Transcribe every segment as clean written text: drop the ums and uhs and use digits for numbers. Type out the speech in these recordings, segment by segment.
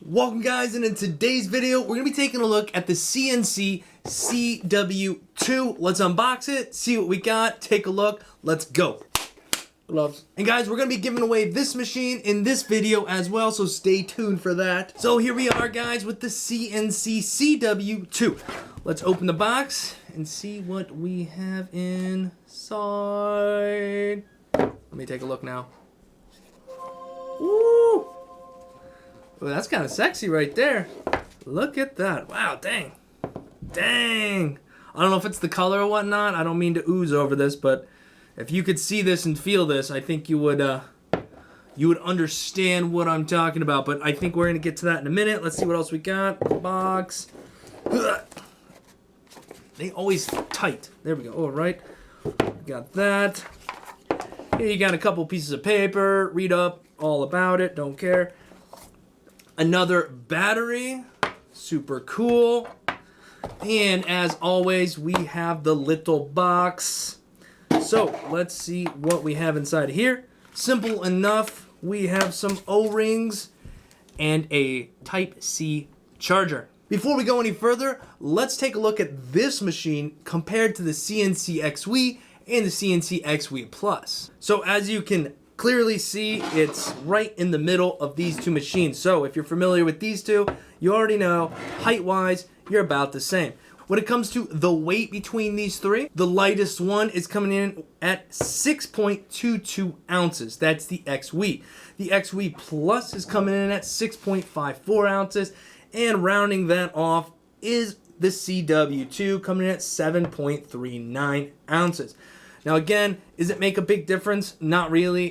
Welcome guys, and in today's video we're going to be taking a look at the CNC CW2. Let's unbox it, see what we got, take a look, let's go. Gloves. And guys, we're going to be giving away this machine in this video as well, so stay tuned for that. So here we are guys with the CNC CW2. Let's open the box and see what we have inside. Let me take a look now. Woo! Well, that's kind of sexy right there. Look at that. Wow, dang. Dang. I don't know if it's the color or whatnot. I don't mean to ooze over this, but if you could see this and feel this, I think you would understand what I'm talking about. But I think we're going to get to that in a minute. Let's see what else we got. Box. They always tight. There we go. All right. Got that. Here you got a couple pieces of paper. Read up all about it. Don't care. Another battery, super cool. And as always, we have the little box. So let's see what we have inside here. Simple enough. We have some O-rings and a Type-C charger. Before we go any further, let's take a look at this machine compared to the CNC XW and the CNC XW Plus. So as you can clearly see, it's right in the middle of these two machines. So if you're familiar with these two, you already know height-wise, you're about the same. When it comes to the weight between these three, the lightest one is coming in at 6.22 ounces. That's the XW. The XW Plus is coming in at 6.54 ounces. And rounding that off is the CW2 coming in at 7.39 ounces. Now again, does it make a big difference? Not really.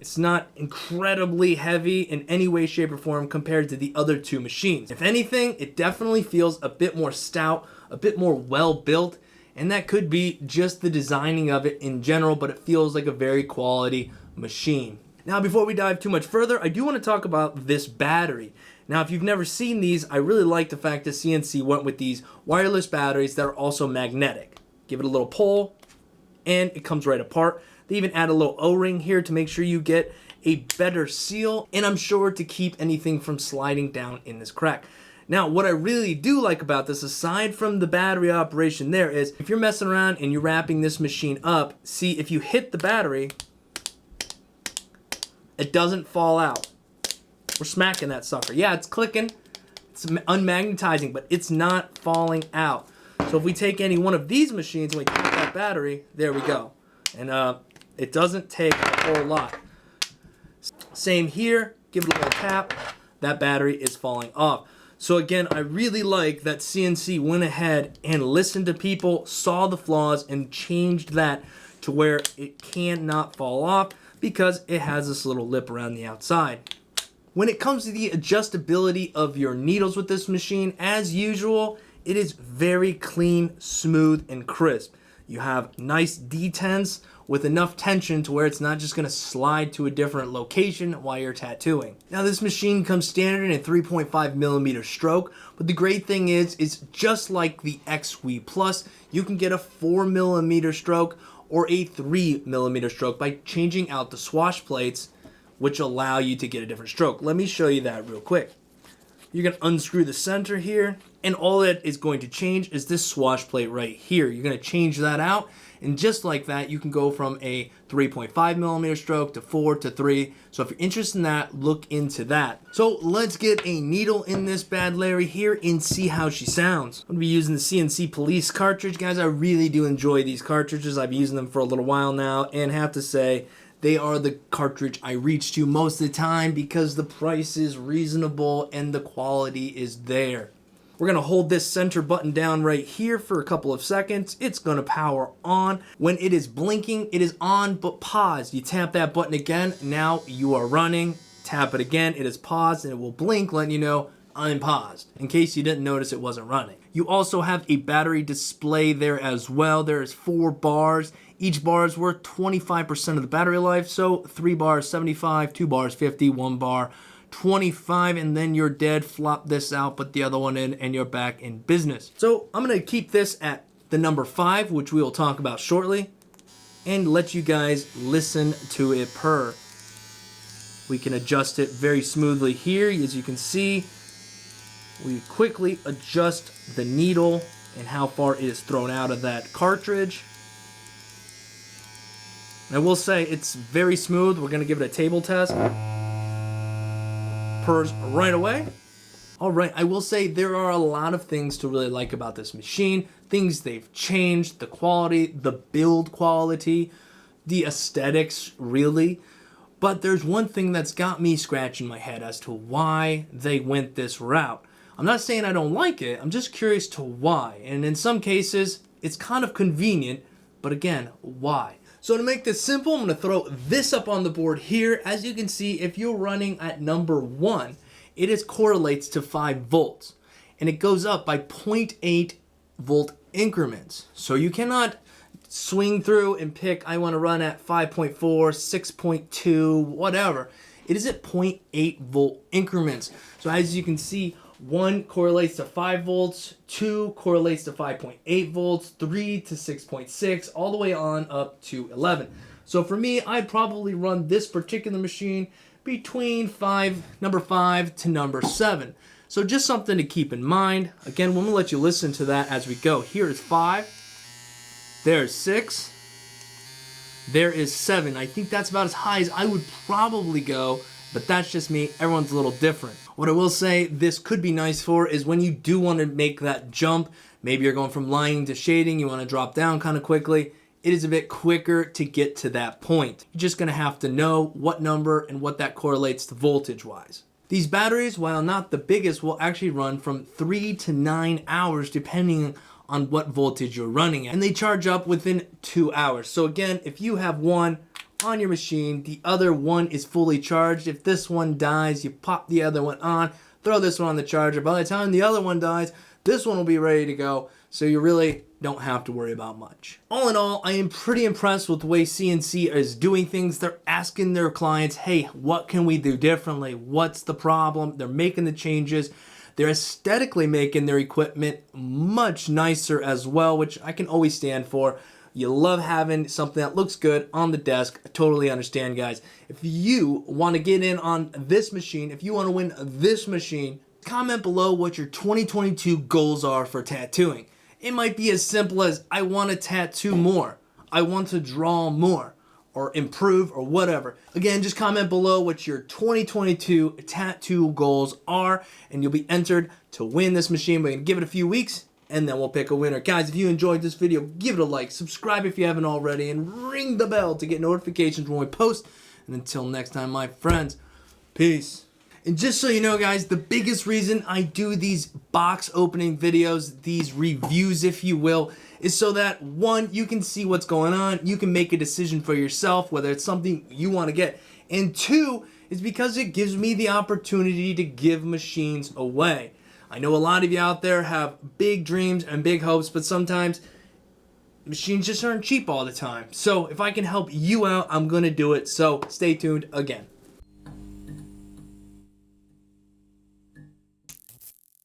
It's not incredibly heavy in any way, shape, or form compared to the other two machines. If anything, it definitely feels a bit more stout, a bit more well-built, and that could be just the designing of it in general, but it feels like a very quality machine. Now before we dive too much further, I do want to talk about this battery. Now if you've never seen these, I really like the fact that CNC went with these wireless batteries that are also magnetic. Give it a little pull, and it comes right apart. They even add a little O-ring here to make sure you get a better seal, and I'm sure to keep anything from sliding down in this crack. Now, what I really do like about this, aside from the battery operation there, is if you're messing around and you're wrapping this machine up, see if you hit the battery, it doesn't fall out. We're smacking that sucker. Yeah, it's clicking, it's unmagnetizing, but it's not falling out. So if we take any one of these machines and we tap that battery, there we go. And it doesn't take a whole lot. Same here, give it a little tap, that battery is falling off. So again, I really like that CNC went ahead and listened to people, saw the flaws, and changed that to where it cannot fall off because it has this little lip around the outside. When it comes to the adjustability of your needles with this machine, as usual, it is very clean, smooth, and crisp. You have nice detents with enough tension to where it's not just going to slide to a different location while you're tattooing. Now this machine comes standard in a 3.5mm stroke, but the great thing is just like the XW Plus, you can get a 4mm stroke or a 3mm stroke by changing out the swash plates, which allow you to get a different stroke. Let me show you that real quick. You're going to unscrew the center here, and all that is going to change is this swash plate right here. You're going to change that out, and just like that, you can go from a 3.5mm stroke to 4 to 3. So if you're interested in that, look into that. So let's get a needle in this bad Larry here and see how she sounds. I'm going to be using the CNC Police cartridge. Guys, I really do enjoy these cartridges. I've used them for a little while now, and have to say, they are the cartridge I reach to most of the time because the price is reasonable and the quality is there. We're going to hold this center button down right here for a couple of seconds. It's going to power on. When it is blinking, it is on but paused. You tap that button again, now you are running. Tap it again, it is paused, and it will blink letting you know I'm paused, in case you didn't notice it wasn't running. You also have a battery display there as well. There is 4 bars. Each bar is worth 25% of the battery life, so 3 bars 75, 2 bars 50, 1 bar 25, and then you're dead. Flop this out, put the other one in, and you're back in business. So I'm going to keep this at the number 5, which we will talk about shortly, and let you guys listen to it purr. We can adjust it very smoothly here, as you can see. we quickly adjust the needle and how far it is thrown out of that cartridge. And I will say it's very smooth. We're going to give it a table test. Purrs right away. All right, I will say there are a lot of things to really like about this machine. Things they've changed, the quality, the build quality, the aesthetics, really. But there's one thing that's got me scratching my head as to why they went this route. I'm not saying I don't like it, I'm just curious to why. And in some cases, it's kind of convenient, but again, why? So to make this simple, I'm going to throw this up on the board here. As you can see, if you're running at number 1, it correlates to 5 volts. And it goes up by 0.8 volt increments. So you cannot swing through and pick, I want to run at 5.4, 6.2, whatever. It is at 0.8 volt increments. So as you can see, 1 correlates to 5 volts, 2 correlates to 5.8 volts, 3 to 6.6, all the way on up to 11. So for me, I'd probably run this particular machine between number 5 to number 7. So just something to keep in mind. Again, we're going to let you listen to that as we go. Here is 5. There's 6. There is 7. I think that's about as high as I would probably go, but that's just me. Everyone's a little different. What I will say this could be nice for is when you do want to make that jump, maybe you're going from lining to shading, you want to drop down kind of quickly, it is a bit quicker to get to that point. You're just going to have to know what number and what that correlates to voltage-wise. These batteries, while not the biggest, will actually run from 3 to 9 hours depending on what voltage you're running at. And they charge up within 2 hours. So again, if you have one on your machine, the other one is fully charged. If this one dies, you pop the other one on, throw this one on the charger. By the time the other one dies, this one will be ready to go. So you really don't have to worry about much. All in all, I am pretty impressed with the way CNC is doing things. They're asking their clients, hey, what can we do differently? What's the problem? They're making the changes. They're aesthetically making their equipment much nicer as well, which I can always stand for. You love having something that looks good on the desk. I totally understand, guys. If you want to get in on this machine, if you want to win this machine, comment below what your 2022 goals are for tattooing. It might be as simple as, I want to tattoo more. I want to draw more. Or improve, or whatever. Again, just comment below what your 2022 tattoo goals are, and you'll be entered to win this machine. We're going to give it a few weeks, and then we'll pick a winner. Guys, if you enjoyed this video, give it a like, subscribe if you haven't already, and ring the bell to get notifications when we post. And until next time, my friends, peace. And just so you know, guys, the biggest reason I do these box opening videos, these reviews, if you will, is so that, one, you can see what's going on, you can make a decision for yourself, whether it's something you want to get, and two, is because it gives me the opportunity to give machines away. I know a lot of you out there have big dreams and big hopes, but sometimes machines just aren't cheap all the time. So if I can help you out, I'm going to do it. So stay tuned again.